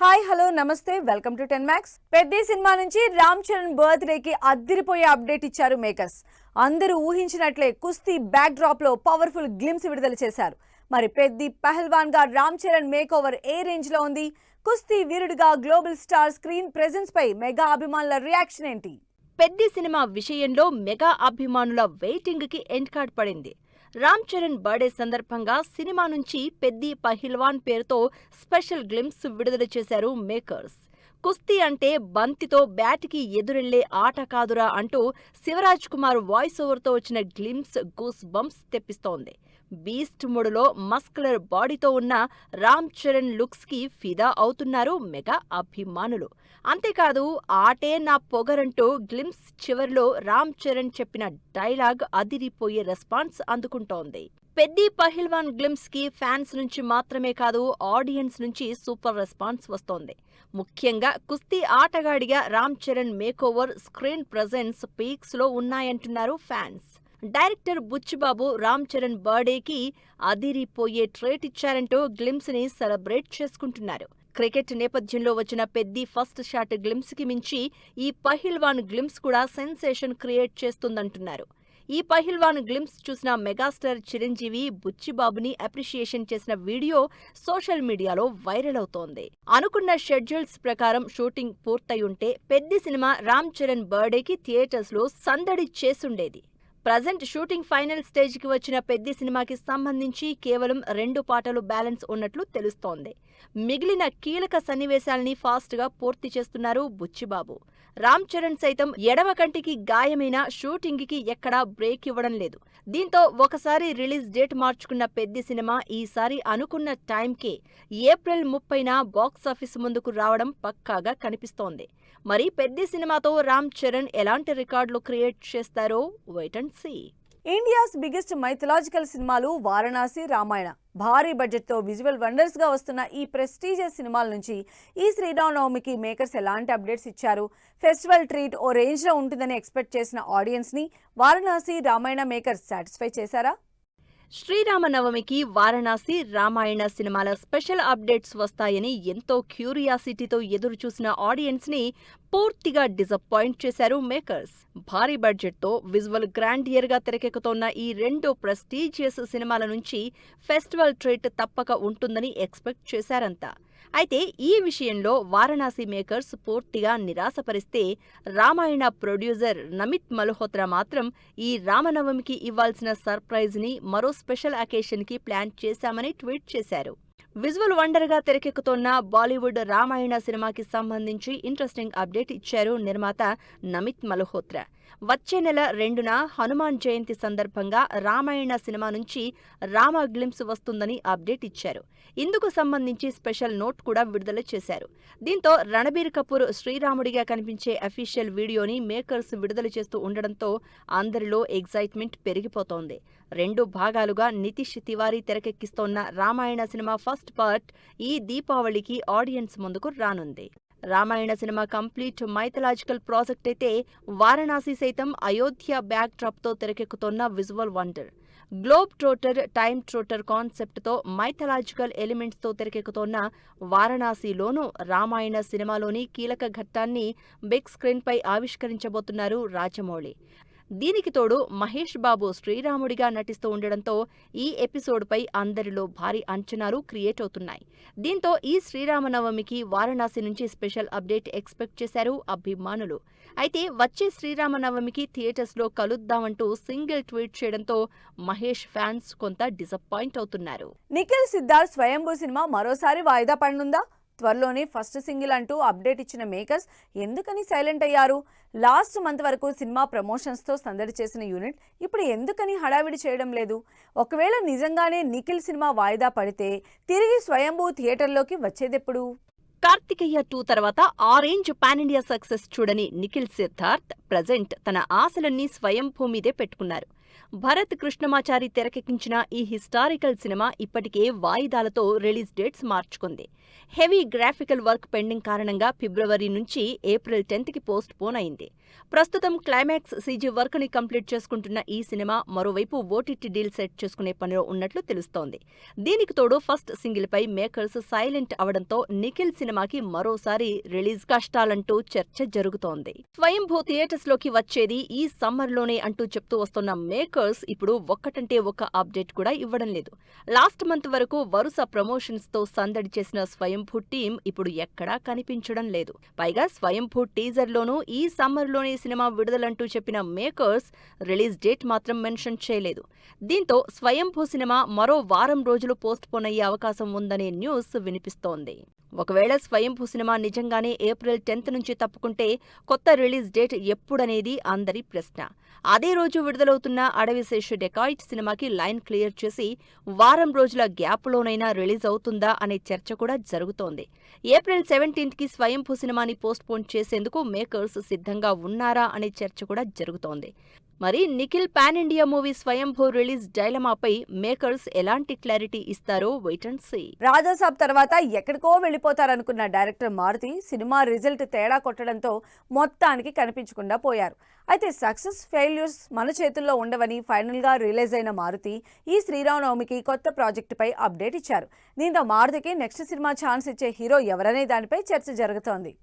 Hi hello నమస్తే welcome to 10 Max. Peddi cinema నుంచి రామ్ చరణ్ బర్త్డేకి అద్దిరిపోయే అప్డేట్ ఇచ్చారు మేకర్స్. అందరూ ఊహించినట్లే కుస్తీ బ్యాక్ డ్రాప్ లో పవర్ఫుల్ గ్లిమ్స్ విడుదల చేశారు. మరి పెద్ది పహల్వాన్ గా Ram Charan make over a range లో ఉంది? కుస్తీ వీరుడిగా గ్లోబల్ స్టార్ స్క్రీన్ ప్రెజెన్స్ పై మెగా అభిమానుల రియాక్షన్ ఏంటి? పెద్ది సినిమా విషయంలో మెగా అభిమానుల వెయిటింగ్ కి ఎండ్ కార్డ్ పడింది. రామ్ చరణ్ బర్త్డే సందర్భంగా సినిమా నుంచి పెద్ది పహిల్వాన్ పేరుతో స్పెషల్ గ్లిమ్స్ విడుదల చేశారు మేకర్స్. కుస్తీ అంటే బంతితో బ్యాట్కి ఎదురెళ్లే ఆట కాదురా అంటూ శివరాజ్ కుమార్ వాయిస్ ఓవర్తో వచ్చిన గ్లిమ్స్ గూస్ బంప్స్ తెప్పిస్తోంది. బీస్ట్ మోడులో మస్కులర్ బాడీతో ఉన్న రామ్ చరణ్ లుక్స్ కి ఫిదా అవుతున్నారు మెగా అభిమానులు. అంతేకాదు ఆటే నా పొగరంటూ గ్లిమ్స్ చివర్లో రామ్ చరణ్ చెప్పిన డైలాగ్ అదిరిపోయే రెస్పాన్స్ అందుకుంటోంది. పెద్ది పహిల్వాన్ గ్లిమ్స్ కి ఫ్యాన్స్ నుంచి మాత్రమే కాదు ఆడియన్స్ నుంచి సూపర్ రెస్పాన్స్ వస్తోంది. ముఖ్యంగా కుస్తీ ఆటగాడిగా Ram Charan makeover screen presence peaks లో ఉన్నాయంటున్నారు ఫ్యాన్స్. డైరెక్టర్ బుచ్చిబాబు రామ్ చరణ్ బర్త్డేకి అదిరిపోయే ట్రీట్ ఇచ్చారంటూ గ్లిమ్స్ ని సెలబ్రేట్ చేసుకుంటున్నారు. క్రికెట్ నేపథ్యంలో వచ్చిన పెద్ది ఫస్ట్ షాట్ గ్లిమ్స్ కి మించి ఈ పహిల్వాన్ గ్లిమ్స్ కూడా సెన్సేషన్ క్రియేట్ చేస్తుందంటున్నారు. ఈ పహిల్వాన్ గ్లిమ్స్ చూసిన మెగాస్టార్ చిరంజీవి బుచ్చిబాబుని అప్రిషియేషన్ చేసిన వీడియో సోషల్ మీడియాలో వైరల్ అవుతోంది. అనుకున్న షెడ్యూల్స్ ప్రకారం షూటింగ్ పూర్తయుంటే పెద్ది సినిమా రామ్ చరణ్ బర్త్డేకి థియేటర్స్ లో సందడి చేసుండేది. ప్రజెంట్ షూటింగ్ ఫైనల్ స్టేజ్ కి వచ్చిన పెద్ది సినిమాకి సంబంధించి కేవలం 2 పాటలు బ్యాలెన్స్ ఉన్నట్లు తెలుస్తోంది. మిగిలిన కీలక సన్నివేశాల్ని ఫాస్ట్ గా పూర్తి చేస్తున్నారు బుచ్చిబాబు. రామ్ చరణ్ సైతం ఎడమ కంటికి గాయమైన షూటింగ్ కి ఎక్కడా బ్రేక్ ఇవ్వడం లేదు. దీంతో ఒకసారి రిలీజ్ డేట్ మార్చుకున్న పెద్ది సినిమా ఈసారి అనుకున్న టైంకే ఏప్రిల్ 30న బాక్సాఫీస్ ముందుకు రావడం పక్కాగా కనిపిస్తోంది. మరి పెద్ది సినిమాతో రామ్ చరణ్ ఎలాంటి రికార్డులు క్రియేట్ చేస్తారో wait and see. India's biggest mythological సినిమాలు వారణాసి, రామాయణ. భారీ బడ్జెట్తో విజువల్ వండర్స్ గా వస్తున్న ఈ ప్రెస్టీజియస్ సినిమాల నుంచి ఈ శ్రీరామనవమికి మేకర్స్ ఎలాంటి అప్డేట్స్ ఇచ్చారు? ఫెస్టివల్ ట్రీట్ ఓ రేంజ్ లో ఉంటుందని ఎక్స్పెక్ట్ చేసిన ఆడియన్స్ ని వారణాసి, రామాయణ మేకర్స్ సాటిస్ఫై చేశారా? శ్రీరామనవమికి వారణాసి, రామాయణ సినిమాల స్పెషల్ అప్డేట్స్ వస్తాయని ఎంతో క్యూరియాసిటీతో ఎదురుచూసిన ఆడియన్స్ ని పూర్తిగా డిసప్పాయింట్ చేశారు మేకర్స్. భారీ బడ్జెట్తో విజువల్ గ్రాండియర్ గా తెరకెక్కుతోన్న ఈ 2 ప్రెస్టీజియస్ సినిమాల నుంచి ఫెస్టివల్ ట్రీట్ తప్పక ఉంటుందని ఎక్స్పెక్ట్ చేశారంతా. అయితే ఈ విషయంలో వారణాసి మేకర్స్ పూర్తిగా నిరాశపరిస్తే, రామాయణ ప్రొడ్యూసర్ నమిత్ మల్హోత్రా మాత్రం ఈ రామనవమికి ఇవ్వాల్సిన సర్ప్రైజ్ ని మరో స్పెషల్ అకేషన్ కి ప్లాన్ చేశామని ట్వీట్ చేశారు. విజువల్ వండర్ గా తెరకెక్కుతోన్న బాలీవుడ్ రామాయణ సినిమాకి సంబంధించి ఇంట్రెస్టింగ్ అప్డేట్ ఇచ్చారు నిర్మాత నమిత్ మల్హోత్రా. వచ్చే నెల 2న హనుమాన్ జయంతి సందర్భంగా రామాయణ సినిమా నుంచి రామ గ్లిమ్స్ వస్తుందని అప్డేట్ ఇచ్చారు. ఇందుకు సంబంధించి స్పెషల్ నోట్ కూడా విడుదల చేశారు. దీంతో రణబీర్ కపూర్ శ్రీరాముడిగా కనిపించే అఫీషియల్ వీడియోని మేకర్స్ విడుదల చేస్తూ ఉండడంతో అందరిలో ఎగ్జైట్మెంట్ పెరిగిపోతోంది. 2 భాగాలుగా నితీష్ తివారీ తెరకెక్కిస్తోన్న రామాయణ సినిమా ఫస్ట్ పార్ట్ ఈ దీపావళికి ఆడియన్స్ ముందుకు రానుంది. Ramayana cinema complete mythological project అయితే, వారణాసి సైతం అయోధ్య బ్యాక్ డ్రాప్ తో తెరకెక్కుతోన్న visual wonder. Globe trotter, time trotter కాన్సెప్ట్తో మైథలాజికల్ ఎలిమెంట్స్తో తెరకెక్కుతోన్న వారణాసిలోనూ రామాయణ సినిమాలోని కీలక ఘట్టాన్ని బిగ్ స్క్రీన్పై ఆవిష్కరించబోతున్నారు రాజమౌళి. దీనికి తోడు మహేష్ బాబు శ్రీరాముడిగా నటిస్తూ ఉండడంతో ఈ ఎపిసోడ్పై అందరిలో భారీ అంచనాలు క్రియేట్ అవుతున్నాయి. దీంతో ఈ శ్రీరామనవమికి వారణాసి నుంచి స్పెషల్ అప్డేట్ ఎక్స్పెక్ట్ చేశారు అభిమానులు. అయితే వచ్చే శ్రీరామనవమికి థియేటర్స్లో కలుద్దామంటూ సింగిల్ ట్వీట్ చేయడంతో మహేష్ ఫ్యాన్స్ కొంత డిసప్పాయింట్ అవుతున్నారు. నిఖిల్ సిద్ధార్థ్ స్వయంభూ సినిమా మరోసారి వాయిదా పడనుందా? త్వరలోనే ఫస్ట్ సింగిల్ అంటూ అప్డేట్ ఇచ్చిన మేకర్స్ ఎందుకని సైలెంట్ అయ్యారు? లాస్ట్ మంత్ వరకు సినిమా ప్రమోషన్స్తో సందడి చేసిన యూనిట్ ఇప్పుడు ఎందుకని హడావిడి చేయడం లేదు? ఒకవేళ నిజంగానే నిఖిల్ సినిమా వాయిదా పడితే తిరిగి స్వయంభూ థియేటర్లోకి వచ్చేదెప్పుడు? కార్తికేయ 2 తర్వాత ఆరెంజ్ పాన్ ఇండియా సక్సెస్ చూడని నిఖిల్ సిద్ధార్థ్ ప్రజెంట్ తన ఆశలన్నీ స్వయంభూ మీదే పెట్టుకున్నారు. భరత్ కృష్ణమాచారి తెరకెక్కించిన ఈ హిస్టారికల్ సినిమా ఇప్పటికే వాయిదాలతో రిలీజ్ డేట్స్ మార్చుకుంది. హెవీ గ్రాఫికల్ వర్క్ పెండింగ్ కారణంగా ఫిబ్రవరి నుంచి ఏప్రిల్ 10కి పోస్ట్ పోన్ అయింది. ప్రస్తుతం క్లైమాక్స్ సీజీ వర్క్ ని కంప్లీట్ చేసుకుంటున్న ఈ సినిమా మరోవైపు ఓటీటీ డీల్ సెట్ చేసుకునే పనిలో ఉన్నట్లు తెలుస్తోంది. దీనికి తోడు ఫస్ట్ సింగిల్ పై మేకర్స్ సైలెంట్ అవడంతో నిఖిల్ సినిమాకి మరోసారి రిలీజ్ కష్టాలంటూ చర్చ జరుగుతోంది. స్వయంభూ థియేటర్స్ లోకి వచ్చేది ఈ సమ్మర్ లోనే అంటూ చెప్తూ వస్తున్న మేకర్స్ ఇప్పుడు ఒక్కటంటే ఒక్క అప్డేట్ కూడా ఇవ్వడం లేదు. లాస్ట్ మంత్ వరకు వరుస ప్రమోషన్స్ తో సందడి చేసిన స్వయంభూ టీం ఇప్పుడు ఎక్కడా కనిపించడం లేదు. పైగా స్వయంభూ టీజర్ లోనూ ఈ సమ్మర్ లోనే సినిమా విడుదలంటూ చెప్పిన మేకర్స్ రిలీజ్ డేట్ మాత్రం మెన్షన్ చేయలేదు. దీంతో స్వయంభూ సినిమా మరో వారం రోజులు పోస్ట్ పోన్ అయ్యే అవకాశం ఉందనే న్యూస్ వినిపిస్తోంది. ఒకవేళ స్వయంభూ సినిమా నిజంగానే ఏప్రిల్ 10th నుంచి తప్పుకుంటే కొత్త రిలీజ్ డేట్ ఎప్పుడనేది అందరి ప్రశ్న. అదే రోజు విడుదలవుతున్న అడవిశేష్ డెకాయిట్ సినిమాకి లైన్ క్లియర్ చేసి వారం రోజుల గ్యాప్లోనైనా రిలీజ్ అవుతుందా అనే చర్చ కూడా జరుగుతోంది. ఏప్రిల్ 17కి స్వయంభూ సినిమాని పోస్ట్ పోన్ చేసేందుకు మేకర్స్ సిద్ధంగా ఉన్నారా అనే చర్చ కూడా జరుగుతోంది. మరి నిఖిల్ పాన్ ఇండియా మూవీ స్వయంభూ రిలీజ్ డైలమాపై మేకర్స్ ఎలాంటి క్లారిటీ ఇస్తారో వెయిట్ అండ్ సీ. రాజాసాబ్ తర్వాత ఎక్కడికో వెళ్లిపోతారనుకున్న డైరెక్టర్ మారుతి సినిమా రిజల్ట్ తేడా కొట్టడంతో మొత్తానికి కనిపించకుండా పోయారు. అయితే సక్సెస్ ఫెయిల్యూర్స్ మన చేతుల్లో ఉండవని ఫైనల్ గా రిలీజ్ అయిన మారుతి ఈ శ్రీరామనవమికి కొత్త ప్రాజెక్టుపై అప్డేట్ ఇచ్చారు. దీంతో మారుతికి నెక్స్ట్ సినిమా ఛాన్స్ ఇచ్చే హీరో ఎవరనే దానిపై చర్చ జరుగుతోంది.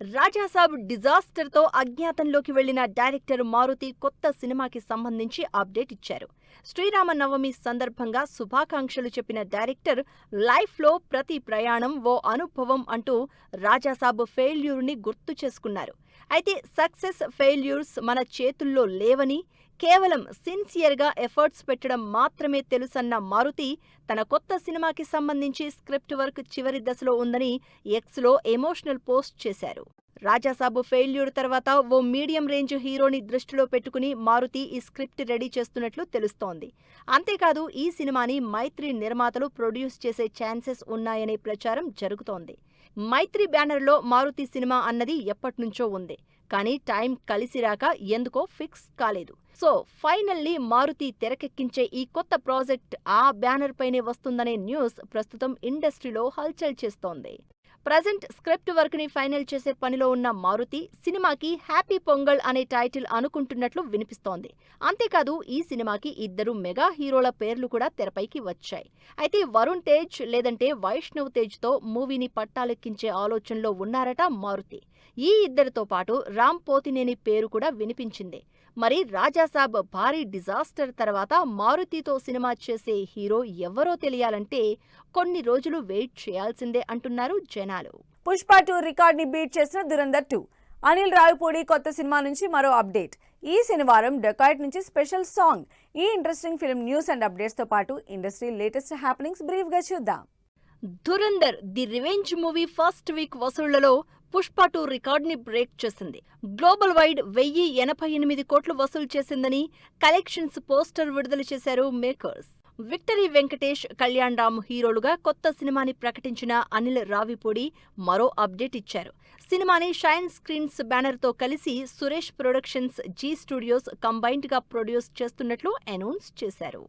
రాజాసాబ్ డిజాస్టర్ తో అజ్ఞాతంలోకి వెళ్లిన డైరెక్టర్ మారుతి కొత్త సినిమాకి సంబంధించి అప్డేట్ ఇచ్చారు. శ్రీరామనవమి సందర్భంగా శుభాకాంక్షలు చెప్పిన డైరెక్టర్ లైఫ్ లో ప్రతి ప్రయాణం ఓ అనుభవం అంటూ రాజాసాబ్ ఫెయిల్యూర్ ని గుర్తు చేసుకున్నారు. అయితే సక్సెస్ ఫెయిల్యూర్స్ మన చేతుల్లో లేవని కేవలం సిన్సియర్ గా ఎఫర్ట్స్ పెట్టడం మాత్రమే తెలుసన్న మారుతి తన కొత్త సినిమాకి సంబంధించి స్క్రిప్ట్ వర్క్ చివరి దశలో ఉందని ఎక్స్ లో ఎమోషనల్ పోస్ట్ చేశారు. రాజాసాబు ఫెయిల్యూర్ తర్వాత ఓ మీడియం రేంజ్ హీరోని దృష్టిలో పెట్టుకుని మారుతి ఈ స్క్రిప్ట్ రెడీ చేస్తున్నట్లు తెలుస్తోంది. అంతేకాదు ఈ సినిమాని మైత్రి నిర్మాతలు ప్రొడ్యూస్ చేసే ఛాన్సెస్ ఉన్నాయనే ప్రచారం జరుగుతోంది. మైత్రి బ్యానర్లో మారుతి సినిమా అన్నది ఎప్పట్నుంచో ఉంది. కానీ టైం కలిసిరాక ఎందుకో ఫిక్స్ కాలేదు. సో ఫైనల్లీ మారుతి తెరకెక్కించే ఈ కొత్త ప్రాజెక్ట్ ఆ బ్యానర్ పైనే వస్తుందనే న్యూస్ ప్రస్తుతం ఇండస్ట్రీలో హల్చల్ చేస్తోంది. ప్రజెంట్ స్క్రిప్ట్ వర్క్ ని ఫైనల్ చేసే పనిలో ఉన్న మారుతి సినిమాకి హ్యాపీ పొంగల్ అనే టైటిల్ అనుకుంటున్నట్లు వినిపిస్తోంది. అంతేకాదు ఈ సినిమాకి ఇద్దరు మెగా హీరోల పేర్లు కూడా తెరపైకి వచ్చాయి. అయితే వరుణ్ తేజ్ లేదంటే వైష్ణవ్ తేజ్ తో మూవీని పట్టాలెక్కించే ఆలోచనలో ఉన్నారట మారుతి. ఈ ఇద్దరితో పాటు రామ్ పోతినేని పేరు కూడా వినిపించింది. మరి రాజాసాబ్ భారీ డిజాస్టర్ తర్వాత మారుతితో సినిమా చేసే హీరో ఎవరో తెలియాలంటే కొన్ని రోజులు వెయిట్ చేయాల్సిందే అంటున్నారు జనాలు. పుష్ప 2 రికార్డ్ ని బీట్ చేసిన దురంధర్ 2. అనిల్ రావిపూడి కొత్త సినిమా నుంచి మరో అప్డేట్. ఈ శనివారం డెకాయిట్ నుంచి స్పెషల్ సాంగ్. ఈ interesting film news and updates తో పాటు ఇండస్ట్రీ లేటెస్ట్ హ్యాపెనింగ్స్ బ్రీఫ్ గా చూద్దాం. Dhurandhar the revenge movie first week వసూళ్లలో పుష్ప 2 రికార్డ్ని బ్రేక్ చేసింది. గ్లోబల్ వైడ్ 1088 కోట్లు వసూలు చేసిందని కలెక్షన్స్ పోస్టర్ విడుదల చేశారు మేకర్స్. విక్టరీ వెంకటేష్, కళ్యాణ్ రామ్ హీరోలుగా కొత్త సినిమాని ప్రకటించిన అనిల్ రావిపూడి మరో అప్డేట్ ఇచ్చారు. సినిమాని షైన్ స్క్రీన్స్ బ్యానర్తో కలిసి Suresh productions, Zee studios combined గా ప్రొడ్యూస్ చేస్తున్నట్లు అనౌన్స్ చేశారు.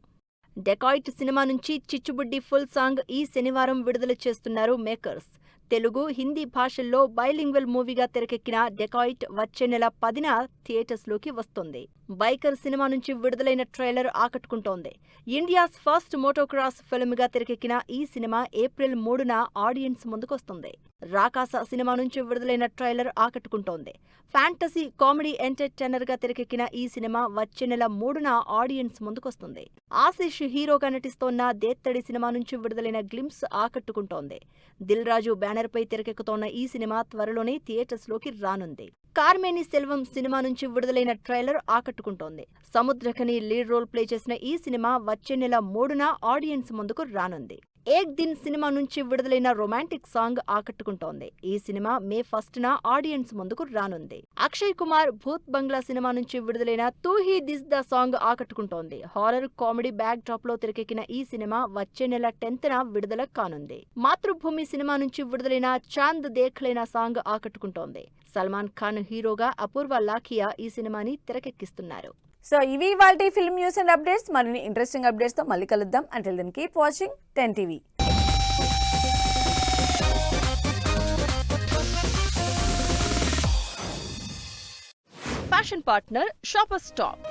డెకాయిట్ సినిమా నుంచి చిచ్చుబుడ్డి ఫుల్ సాంగ్ ఈ శనివారం విడుదల చేస్తున్నారు మేకర్స్. తెలుగు, హిందీ భాషల్లో బైలింగ్వల్ మూవీగా తెరకెక్కిన డెకాయిట్ వచ్చే నెల 10న థియేటర్స్లోకి వస్తుంది. బైకర్ సినిమా నుంచి విడుదలైన ట్రైలర్ ఆకట్టుకుంటోంది. ఇండియాస్ ఫస్ట్ మోటోక్రాస్ ఫిల్మ్గా తెరకెక్కిన ఈ సినిమా ఏప్రిల్ 3న ఆడియన్స్ ముందుకొస్తుంది. రాకాస సినిమా నుంచి విడుదలైన ట్రైలర్ ఆకట్టుకుంటోంది. ఫ్యాంటసీ కామెడీ ఎంటర్టైనర్గా తెరకెక్కిన ఈ సినిమా వచ్చే నెల 3న ఆడియన్స్ ముందుకొస్తుంది. ఆశిష్ హీరోగా నటిస్తోన్న దేత్తడి సినిమా నుంచి విడుదలైన గ్లింప్స్ ఆకట్టుకుంటోంది. దిల్ రాజు బ్యానర్పై తెరకెక్కుతోన్న ఈ సినిమా త్వరలోనే థియేటర్స్లోకి రానుంది. కార్మేని సెల్వం సినిమా నుంచి విడుదలైన ట్రైలర్ ఆకట్టుకుంటోంది. సముద్రఖని లీడ్ రోల్ ప్లే చేసిన ఈ సినిమా వచ్చే నెల 3న ఆడియన్స్ ముందుకు రానుంది. ఏక్ దిన్ సినిమా నుంచి విడుదలైన రొమాంటిక్ సాంగ్ ఆకట్టుకుంటోంది. ఈ సినిమా మే 1న ఆడియన్స్ ముందుకు రానుంది. అక్షయ్ కుమార్ భూత్ బంగ్లా సినిమా నుంచి విడుదలైన తూ హీ దిస్ ద సాంగ్ ఆకట్టుకుంటోంది. హారర్ కామెడీ బ్యాక్ డ్రాప్ లో తెరకెక్కిన ఈ సినిమా వచ్చే నెల 10న విడుదల కానుంది. మాతృభూమి సినిమా నుంచి విడుదలైన చాంద్ దేఖ్లైన సాంగ్ ఆకట్టుకుంటోంది. సల్మాన్ ఖాన్ హీరోగా అపూర్వ లాఖియా ఈ సినిమాని తెరకెక్కిస్తున్నారు. సో ఇవి ఇవాల్టి ఫిల్మ్ న్యూస్ అండ్ అప్డేట్స్. మరిన్ని ఇంట్రెస్టింగ్ అప్డేట్స్తో మళ్ళీ కలుద్దాం. Until then keep watching 10 TV. Fashion partner shopper stop.